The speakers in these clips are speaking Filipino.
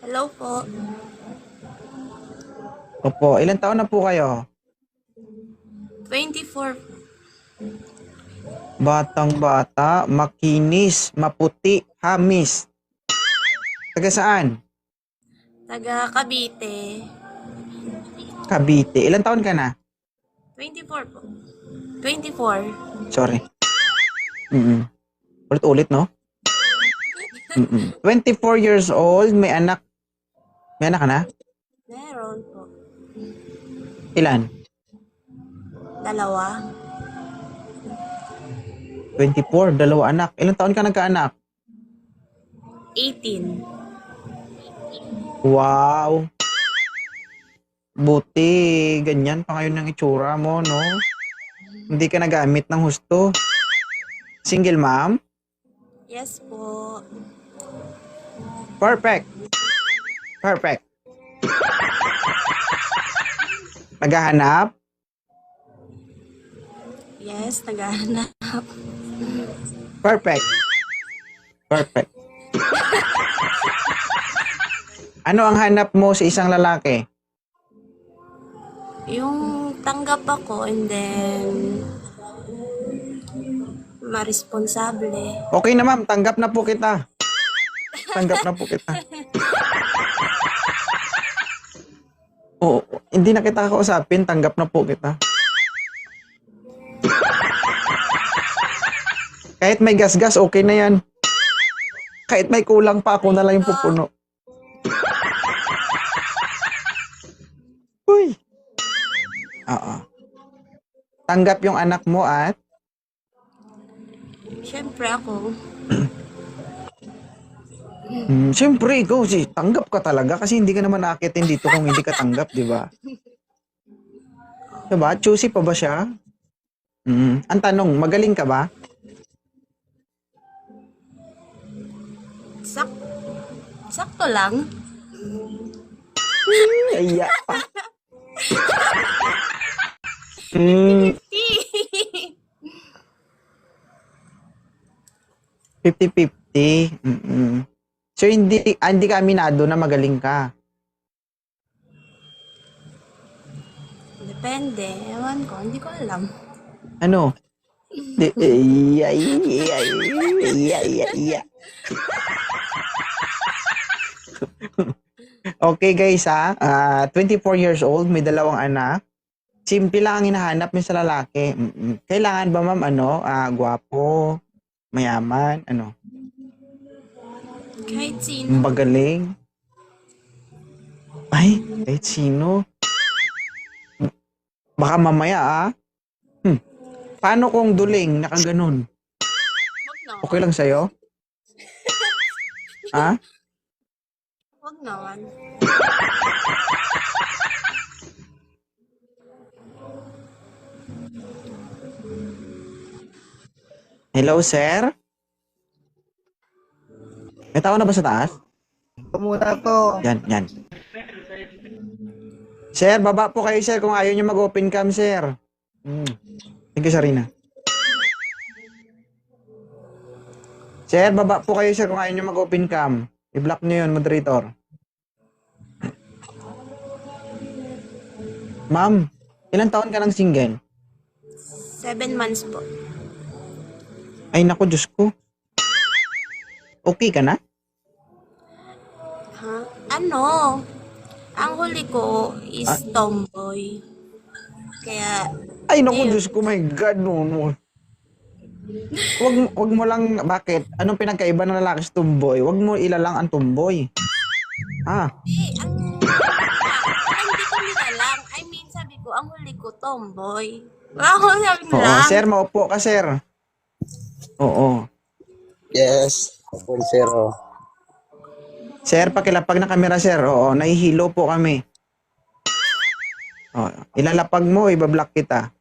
Hello po. Opo, ilang taon na po kayo? 24. Batang-bata, makinis, maputi, hamis. Taga saan? Taga Cavite. Cavite. Ilang taon ka na? 24 po. 24. Sorry. Ulit-ulit, no? 24 years old, may anak. May anak ka na? Meron po. Ilan? 2. 24, dalawa anak. Ilang taon ka nagkaanak? 18. Wow. Buti, ganyan pa ngayon ng itsura mo, no? Hindi ka nagamit ng husto. Single mom? Yes po. Perfect. Perfect. Naghahanap? Yes, naghahanap. Perfect. Perfect. Ano ang hanap mo sa isang lalaki? Yung tanggap ako and then maresponsable. Okay na ma'am, tanggap na po kita. Tanggap na po kita. Oo, hindi na kita kausapin, tanggap na po kita. Kahit may gasgas, okay na yan. Kahit may kulang pa, ako na lang yung pupuno. Uy. Oo. Tanggap yung anak mo at Siyempre ako. siyempre ikaw tanggap ka talaga kasi hindi ka naman aakitin dito kung hindi ka tanggap, di ba? Diba? Choosy pa ba siya? Ang tanong, magaling ka ba? Sakto lang. Iya pa. 50-50. So, hindi ka aminado na magaling ka. Depende. Ewan ko. Hindi ko alam. Ano? Okay guys ha, 24 years old, may dalawang anak. Simple lang ang hinahanap niya sa lalaki. Kailangan ba ma'am gwapo, mayaman, Kahit sino. magaling? Ay, kahit sino. Baka mamaya paano kung duling, nakaganon? Wag naman. Okay lang sa'yo? Ha? Wag naman. Hello, sir? May tao na ba sa taas? Pumunta po. Yan. Sir, baba po kayo, sir, kung ayaw nyo mag-open cam, sir. Thank you, Sarina. Sir, baba po kayo, sir, kung ayaw nyo mag-open cam. I-block nyo yun, moderator. Ma'am, ilang taon ka ng single? 7 months po. Ay, naku, Diyos ko. Okay ka na? Ha? Ano? Ang huli ko is tomboy. Kaya, Ay, naku, ayun. Diyos ko, my God, no. Wag mo lang, bakit? Anong pinagkaiba ng lalaki sa tumboy? Wag mo ilalang ang tumboy. Ang hindi ko nilalang. I mean, sabi ko, ang huli ko tomboy. Ako sabi ko Oo, lang. sir, maupo ka, sir. Oo. Yes. 2.0. Sir, pakilapag na kamera, sir. Oo, nahihilo po kami. Ilalapag mo, ibablock kita.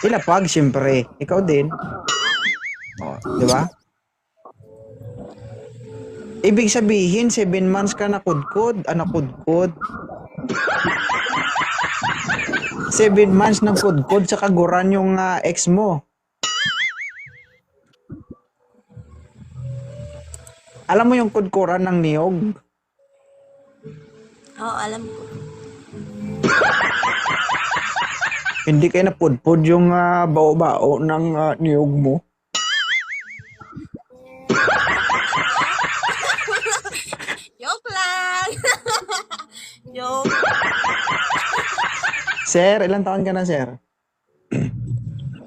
Ilapag, siyempre. Ikaw din. Di ba? Ibig sabihin, 7 months ka nakudkod. Nakudkod. 7 months ng kudkod sa kaguran yung ex mo. Alam mo yung kudkuran ng niyog? Oo, alam ko. Hindi kayo napudpud yung bao-bao ng niyog mo. Joke lang! Joke. Sir, ilang taon ka na, sir?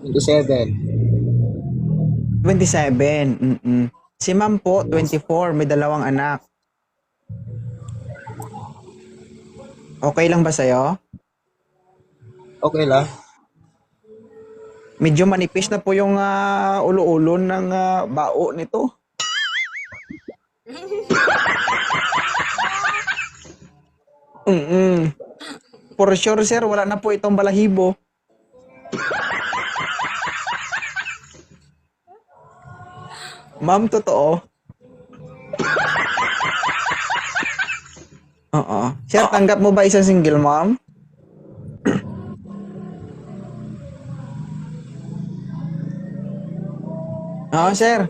27. 27. Si ma'am po, 24. May 2 anak. Okay lang ba sa'yo? Okay lang. Medyo manipis na po yung ulo-ulo ng bao nito. For sure, sir, wala na po itong balahibo. Ma'am, totoo. Oo. Sir, tanggap mo ba isang single mom? Oo, sir.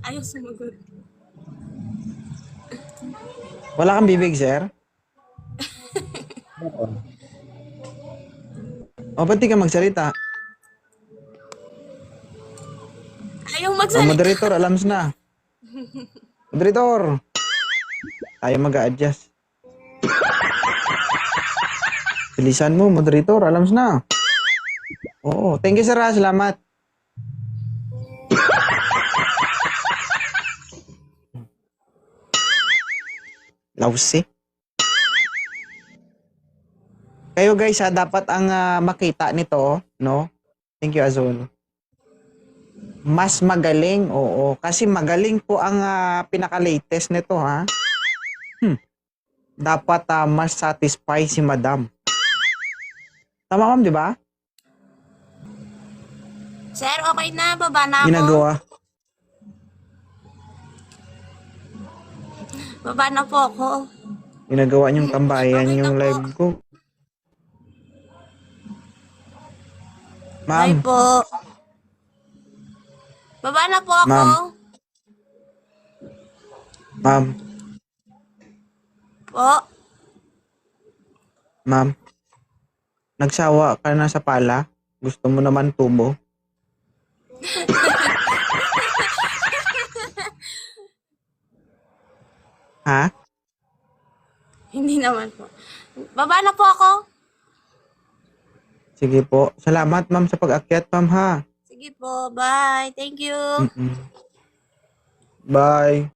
Ayaw sumagot. Wala kang bibig, sir? O, ba't di ka magsalita? Ayaw O, magsalita. moderator, alams na. Moderator. Tayo mag-a-adjust. Bilisan mo, moderator, alams na. Oo, thank you, sir. Salamat. Lousy. Kayo guys, dapat ang makita nito, no? Thank you, Azul. Mas magaling, oo. Kasi magaling po ang pinaka-latest nito, ha? Dapat mas satisfy si madam. Tama, ma'am, di ba? Sir, okay na. Baba na ako. Ginagawa. Baba na po ako. Ginagawa niyong tambayan Okay na yung po. live ko. Bye Ma'am, po. Baba na po ako. Ma'am. ma'am, Po. ma'am. Nagsawa ka na sa pala? Gusto mo naman tubo? Ha? Hindi naman po. Baba na po ako. Sige po. Salamat, ma'am, sa pag-akyat, ma'am, ha? Sige po. Bye. Thank you. Bye.